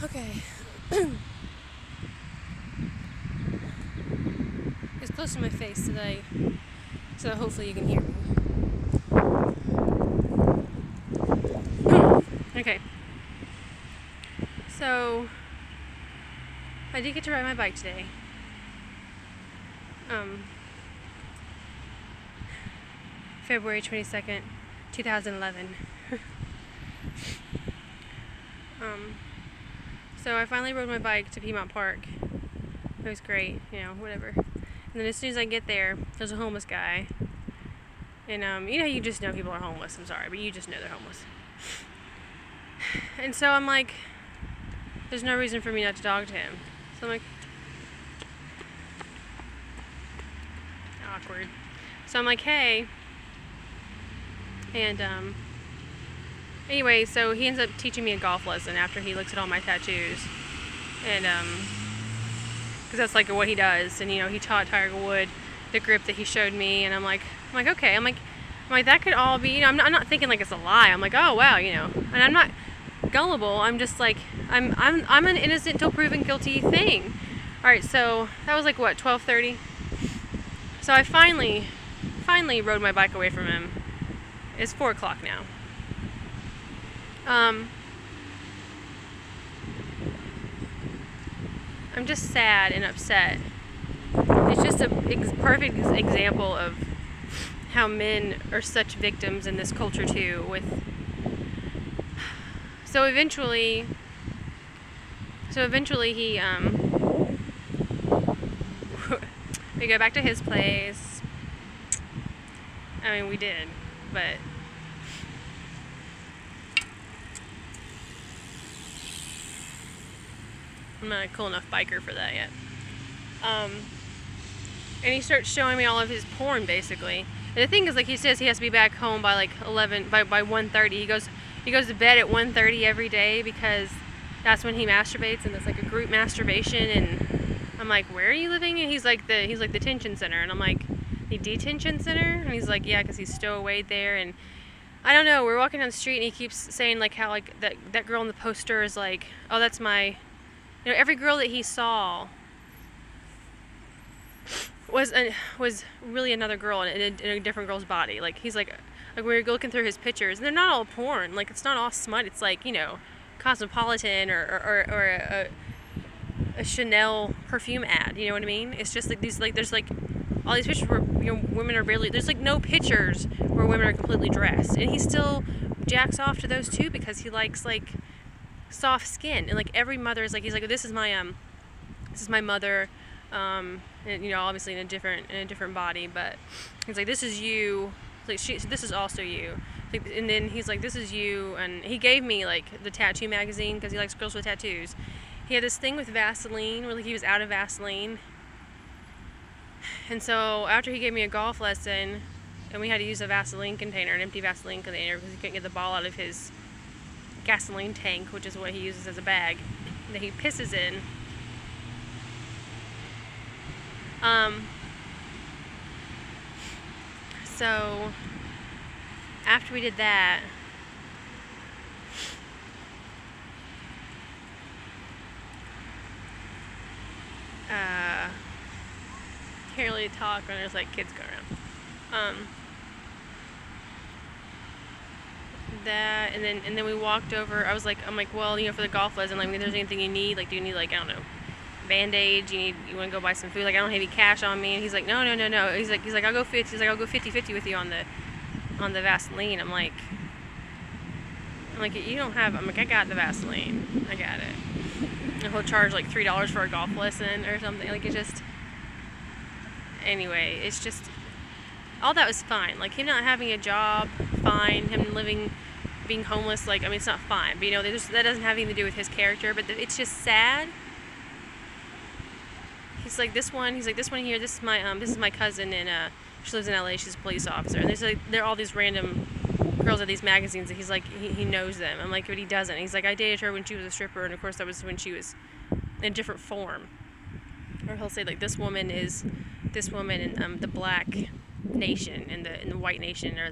Okay. It's close to my face today, so hopefully you can hear me. Okay. So, I did get to ride my bike today. February 22nd, 2011. So I finally rode my bike to Piedmont Park. It was great, whatever. And then as soon as I get there, there's a homeless guy. And, you just know people are homeless. I'm sorry, but you just know they're homeless. And so I'm like, there's no reason for me not to talk to him. So I'm like, awkward. So I'm like, hey. And, anyway, so he ends up teaching me a golf lesson after he looks at all my tattoos. And, because that's like what he does. And, he taught Tiger Wood the grip that he showed me. And I'm like, okay. I'm like, that could all be, I'm not thinking like it's a lie. I'm like, oh, wow, and I'm not gullible. I'm just like, I'm an innocent till proven guilty thing. All right, so that was like, what, 12:30? So I finally rode my bike away from him. It's 4 o'clock now. I'm just sad and upset. It's just a perfect example of how men are such victims in this culture too. So eventually he we go back to his place. I mean, we did, but I'm not a cool enough biker for that yet. And he starts showing me all of his porn, basically. And the thing is, like, he says he has to be back home by like 1:30. He goes to bed at 1:30 every day because that's when he masturbates, and it's like a group masturbation. And I'm like, where are you living? And he's like the detention center, and I'm like, the detention center? And he's like, yeah, because he's stowaway there. And I don't know. We're walking down the street, and he keeps saying like how like that girl in the poster is like, oh, that's my. Every girl that he saw was really another girl in a different girl's body. Like, he's like we were looking through his pictures, and they're not all porn. Like, it's not all smut. It's like, Cosmopolitan or a Chanel perfume ad. You know what I mean? It's just like these, like, there's like all these pictures where women are barely. There's like no pictures where women are completely dressed, and he still jacks off to those too because he likes like soft skin. And like every mother is like, he's like, this is my mother, and obviously in a different body, but he's like, this is you, like this is also you, like, and then he's like, this is you. And he gave me like the tattoo magazine because he likes girls with tattoos. He had this thing with Vaseline where like he was out of Vaseline, and so after he gave me a golf lesson and we had to use a Vaseline container, an empty Vaseline container, because he couldn't get the ball out of his gasoline tank, which is what he uses as a bag that he pisses in. So after we did that, can't really talk when there's like kids going around. That and then we walked over. I'm like, well, for the golf lesson, like, if there's anything you need, like, do you need, like, I don't know, Band-Aids, you want to go buy some food, like, I don't have any cash on me. And he's like, no, he's like I'll go 50-50 with you on the Vaseline. I'm like, you don't have, I'm like, I got the Vaseline, I got it. And he'll charge like $3 for a golf lesson or something. Like, it's just, anyway, it's just, all that was fine. Like, him not having a job, fine. Him being homeless, like, I mean, it's not fine. But, that doesn't have anything to do with his character. But it's just sad. He's like, this one here, this is my cousin, and she lives in LA, she's a police officer. And there are all these random girls at these magazines that he's like, he knows them. I'm like, but he doesn't. He's like, I dated her when she was a stripper, and of course that was when she was in a different form. Or he'll say, like, this woman in the black nation, and the white nation, or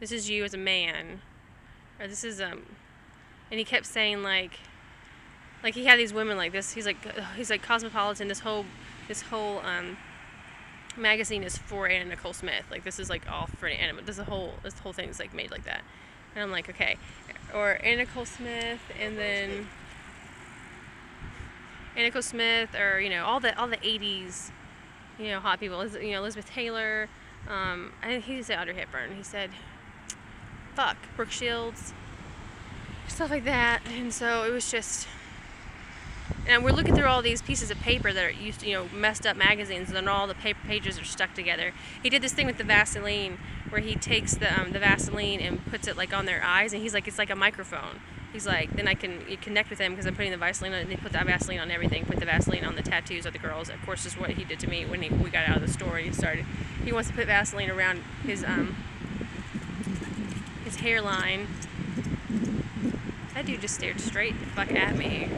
this is you as a man, or this is and he kept saying like he had these women like this. He's like Cosmopolitan. This whole magazine is for Anna Nicole Smith. Like this is like all for Anna. This whole thing is like made like that. And I'm like, okay, or Anna Nicole Smith, and then Anna Nicole Smith, or all the 80s, hot people. Elizabeth Taylor. I think he said Audrey Hepburn. He said, fuck, Brooke Shields, stuff like that. And so it was just. And we're looking through all these pieces of paper that are used, messed up magazines, and then all the paper pages are stuck together. He did this thing with the Vaseline, where he takes the Vaseline and puts it like on their eyes, and he's like, it's like a microphone. He's like, then you connect with them because I'm putting the Vaseline on, and they put that Vaseline on everything, put the Vaseline on the tattoos of the girls. Of course, is what he did to me when we got out of the store. He wants to put Vaseline around his hairline. That dude just stared straight the fuck at me.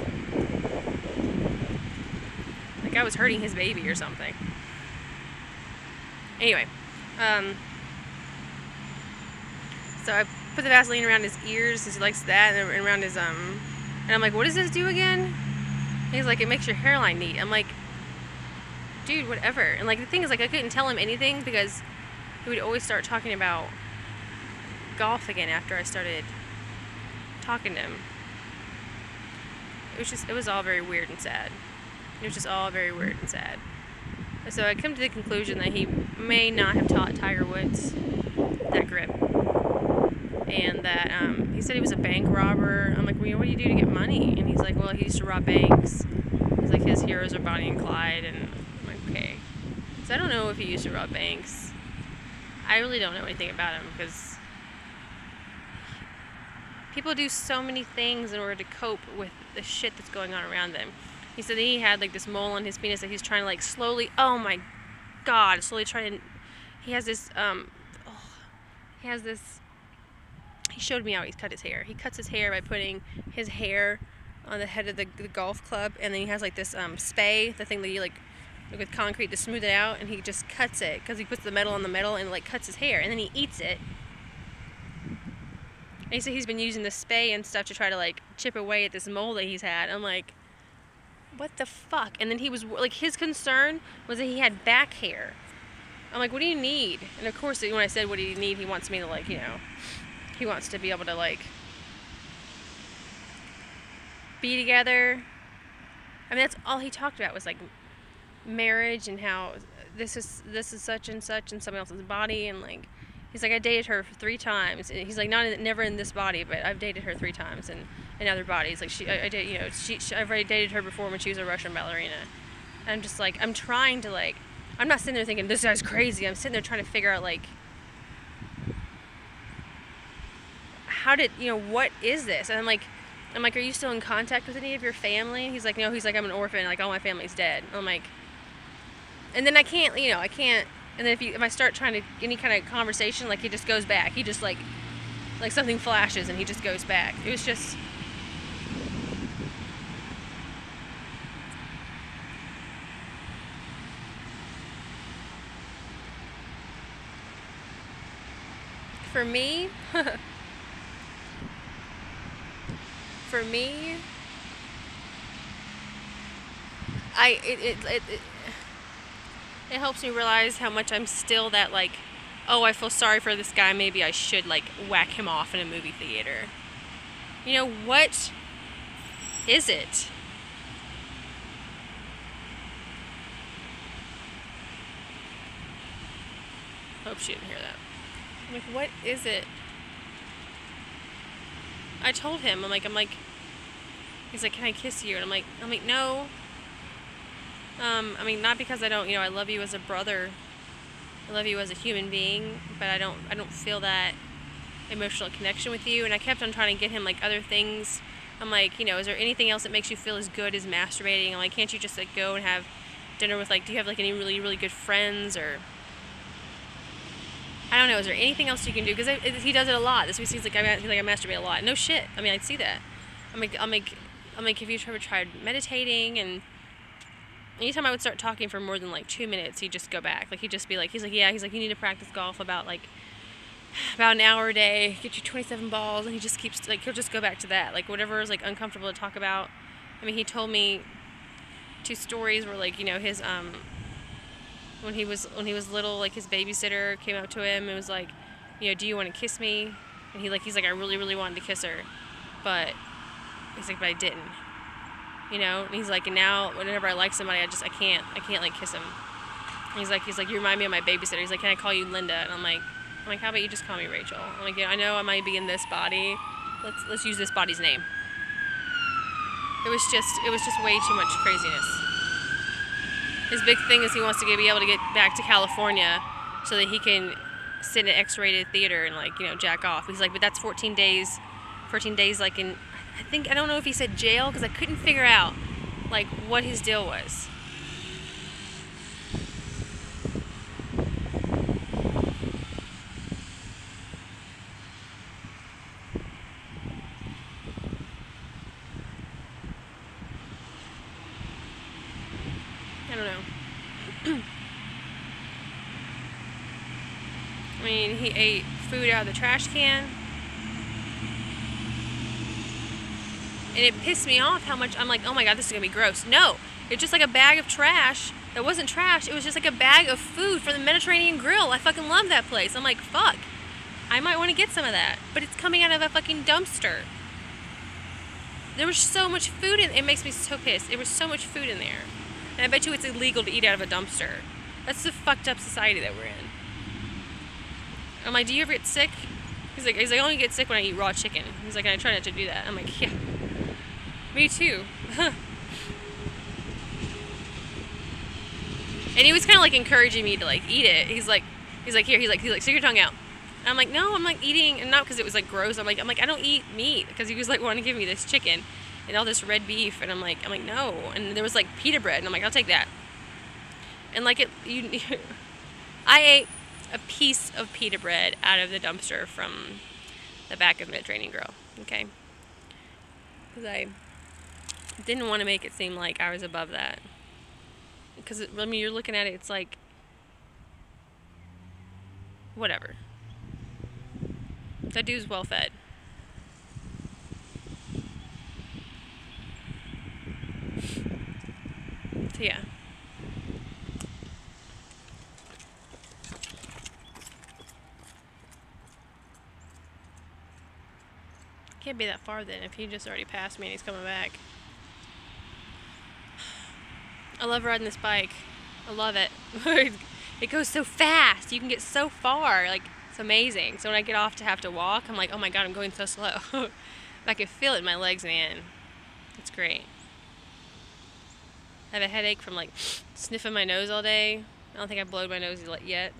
Like I was hurting his baby or something. Anyway, so I put the Vaseline around his ears because he likes that, and around his and I'm like, what does this do again? And he's like, it makes your hairline neat. I'm like, dude, whatever. And like the thing is, like I couldn't tell him anything because he would always start talking about golf again after I started talking to him. It was all very weird and sad. It was just all very weird and sad. So I come to the conclusion that he may not have taught Tiger Woods that grip. And that he said he was a bank robber. I'm like, well, what do you do to get money? And he's like, well, he used to rob banks. He's like, his heroes are Bonnie and Clyde. And I'm like, okay. So I don't know if he used to rob banks. I really don't know anything about him because people do so many things in order to cope with the shit that's going on around them. He said that he had like this mole on his penis that he's trying to like slowly, oh my god, slowly trying to, he has this, he showed me how he cut his hair. He cuts his hair by putting his hair on the head of the golf club, and then he has like this spay, the thing that you like with concrete to smooth it out, and he just cuts it because he puts the metal on the metal and like cuts his hair, and then he eats it. And he said he's been using the spay and stuff to try to like chip away at this mole that he's had. I'm like, what the fuck? And then he was like, his concern was that he had back hair. I'm like, what do you need? And of course, when I said what do you need, he wants me to like, he wants to be able to like be together. I mean, that's all he talked about was like marriage and how this is such and such in someone else's body, and like he's like, I dated her 3 times. And he's like, never in this body, but I've dated her 3 times in other bodies. Like I've already dated her before when she was a Russian ballerina. And I'm just like, I'm trying to like, I'm not sitting there thinking this guy's crazy. I'm sitting there trying to figure out like, how did, what is this? And I'm like, are you still in contact with any of your family? And he's like, no. He's like, I'm an orphan. Like all my family's dead. I'm like, and then I can't. And then if I start trying to any kind of conversation, like he just goes back. He just like something flashes and he just goes back. It was just. For me, it helps me realize how much I'm still that like, oh, I feel sorry for this guy. Maybe I should like whack him off in a movie theater. What is it? Hope she didn't hear that. I'm like, what is it? I told him, I'm like, he's like, can I kiss you? And I'm like, no. Not because I don't, I love you as a brother. I love you as a human being, but I don't feel that emotional connection with you. And I kept on trying to get him like other things. I'm like, is there anything else that makes you feel as good as masturbating? I'm like, can't you just like go and have dinner with like, do you have like any really, really good friends, or I don't know, is there anything else you can do? Because he does it a lot. This he's like, I masturbate a lot. No shit. I mean, I'd see that. I'm like, have you ever tried meditating? And anytime I would start talking for more than like 2 minutes, he'd just go back. Like he'd just be like, he's like, yeah, he's like, you need to practice golf about like about an hour a day, get you 27 balls, and he just keeps, like, he'll just go back to that. Like, whatever is, like, uncomfortable to talk about. I mean, he told me 2 stories where, like, you know, his, when he was little, like, his babysitter came up to him and was like, you know, do you want to kiss me? And he's like, I really, really wanted to kiss her, but he's like, but I didn't. You know, and he's like, and now whenever I like somebody, I can't like kiss him. And he's like, you remind me of my babysitter. He's like, can I call you Linda? And I'm like, how about you just call me Rachel? I'm like, yeah, I know I might be in this body. Let's use this body's name. It was just way too much craziness. His big thing is he wants to be able to get back to California so that he can sit in an X-rated theater and, like, you know, jack off. He's like, but that's 14 days like in, I don't know if he said jail, because I couldn't figure out, like, what his deal was. I don't know. I mean, he ate food out of the trash can. And it pissed me off how much, I'm like, oh my god, this is gonna be gross. No, it's just like a bag of trash that wasn't trash. It was just like a bag of food from the Mediterranean Grill. I fucking love that place. I'm like, fuck, I might want to get some of that. But it's coming out of a fucking dumpster. There was so much food in it. It makes me so pissed. There was so much food in there. And I bet you it's illegal to eat out of a dumpster. That's the fucked up society that we're in. I'm like, do you ever get sick? He's like, I only get sick when I eat raw chicken. He's like, and I try not to do that. I'm like, yeah. Me too. And he was kind of like encouraging me to, like, eat it. He's like, stick your tongue out. And I'm like, no, I'm like eating, and not because it was like gross. I'm like, I don't eat meat, because he was like wanting to give me this chicken and all this red beef, and I'm like, no. And there was like pita bread, and I'm like, I'll take that. And like I ate a piece of pita bread out of the dumpster from the back of Mediterranean Grill. Okay, because I didn't want to make it seem like I was above that. Because, I mean, you're looking at it, it's like, whatever. That dude's well fed. So, yeah. Can't be that far then if he just already passed me and he's coming back. I love riding this bike. I love it. It goes so fast. You can get so far. Like, it's amazing. So when I get off to have to walk, I'm like, oh my god, I'm going so slow. I can feel it in my legs, man. It's great. I have a headache from, like, sniffing my nose all day. I don't think I've blowed my nose yet.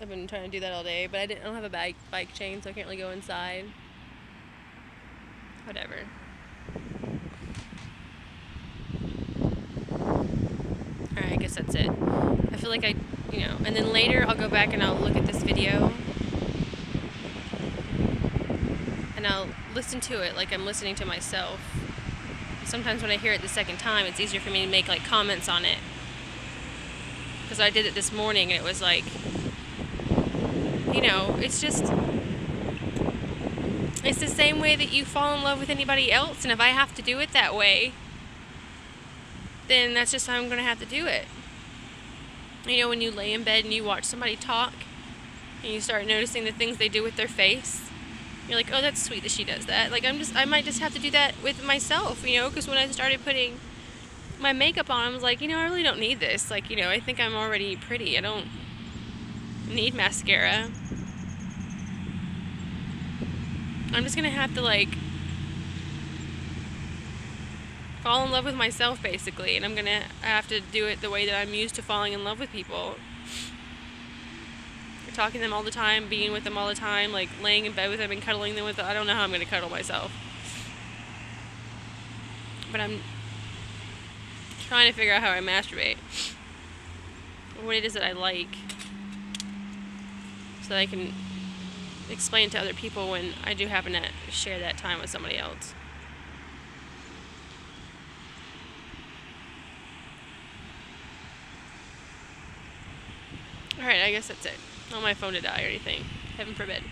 I've been trying to do that all day, but I don't have a bike chain, so I can't really go inside. Whatever. Alright, I guess that's it. I feel like and then later I'll go back and I'll look at this video and I'll listen to it like I'm listening to myself. Sometimes when I hear it the second time, it's easier for me to make, like, comments on it. Because I did it this morning and it was like, you know, it's just, it's the same way that you fall in love with anybody else, and if I have to do it that way, then that's just how I'm going to have to do it. You know, when you lay in bed and you watch somebody talk, and you start noticing the things they do with their face, you're like, oh, that's sweet that she does that. Like, I might just have to do that with myself, you know, because when I started putting my makeup on, I was like, you know, I really don't need this. Like, you know, I think I'm already pretty. I don't need mascara. I'm just going to have to, like, fall in love with myself, basically, and I'm going to have to do it the way that I'm used to falling in love with people. Talking to them all the time, being with them all the time, like laying in bed with them and cuddling them with them. I don't know how I'm going to cuddle myself. But I'm trying to figure out how I masturbate. What it is that I like. So that I can explain to other people when I do happen to share that time with somebody else. Alright, I guess that's it. I don't want my phone to die or anything. Heaven forbid.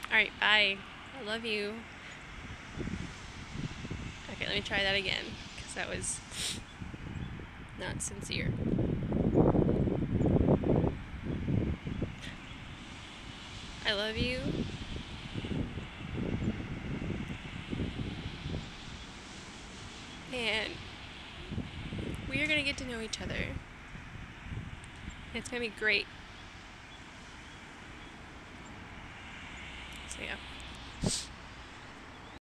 Alright, bye. I love you. Okay, let me try that again, because that was not sincere. I love you. And we are going to get to know each other. It's going to be great. So yeah.